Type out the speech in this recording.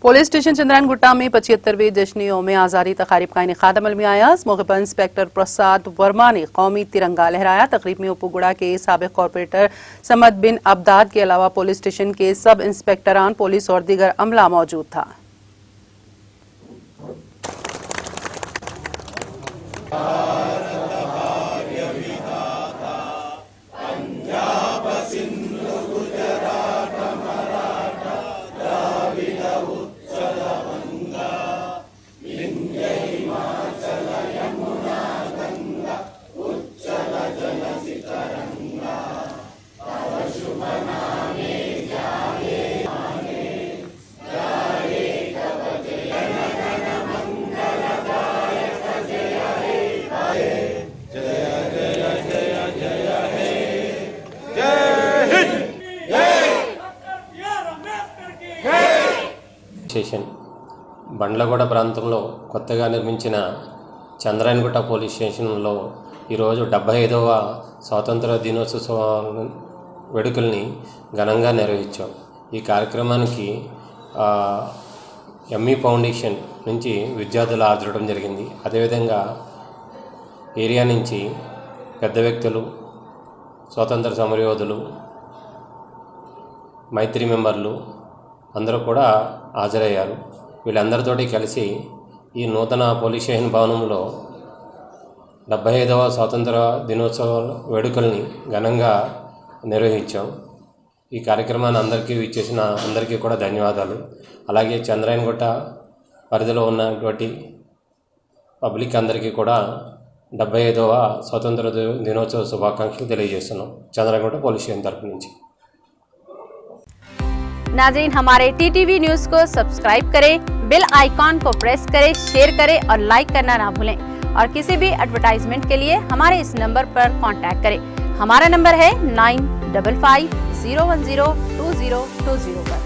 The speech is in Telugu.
पुलिस स्टेशन चंद्रायन गुट्टा में 75वें जश्न यौम आज़ादी तकारीब का इनेकाद अमल में आया। इस मौके पर इंस्पेक्टर प्रसाद वर्मा ने कौमी तिरंगा लहराया। तकरीब में उपगुड़ा के साबिक कॉर्पोरेटर समद बिन अब्दाद के अलावा पुलिस स्टेशन के सब इंस्पेक्टरान, पुलिस और दीगर अमला मौजूद था। స్టేషన్ బండ్లగూడ ప్రాంతంలో కొత్తగా నిర్మించిన చంద్రాయనగుట్ట పోలీస్ స్టేషన్లో ఈరోజు 75వ స్వాతంత్ర దినోత్సవ వేడుకల్ని ఘనంగా నిర్వహించాం. ఈ కార్యక్రమానికి ఎంఈ ఫౌండేషన్ నుంచి విద్యార్థులు హాజరవడం జరిగింది. అదేవిధంగా ఏరియా నుంచి పెద్ద వ్యక్తులు, స్వాతంత్ర సమరయోధులు, మైత్రి మెంబర్లు అందరూ కూడా హాజరయ్యారు. వీళ్ళందరితోటి కలిసి ఈ నూతన పోలీస్ స్టేషన్ భవనంలో 75వ స్వాతంత్ర దినోత్సవ వేడుకల్ని ఘనంగా నిర్వహించాం. ఈ కార్యక్రమాన్ని అందరికీ ఇచ్చేసిన అందరికీ కూడా ధన్యవాదాలు. అలాగే చంద్రాయనగుట్ట పరిధిలో ఉన్నటువంటి పబ్లిక్ అందరికీ కూడా 75వ స్వాతంత్ర దినోత్సవ శుభాకాంక్షలు తెలియజేస్తున్నాం చంద్రాయనగుట్ట పోలీస్ స్టేషన్ తరఫు నుంచి. नाज़रीन, हमारे टीटीवी न्यूज़ को सब्सक्राइब करें, बेल आइकॉन को प्रेस करें, शेयर करें और लाइक करना ना भूलें। और किसी भी एडवर्टाइजमेंट के लिए हमारे इस नंबर पर कांटेक्ट करें। हमारा नंबर है 9550102020 पर।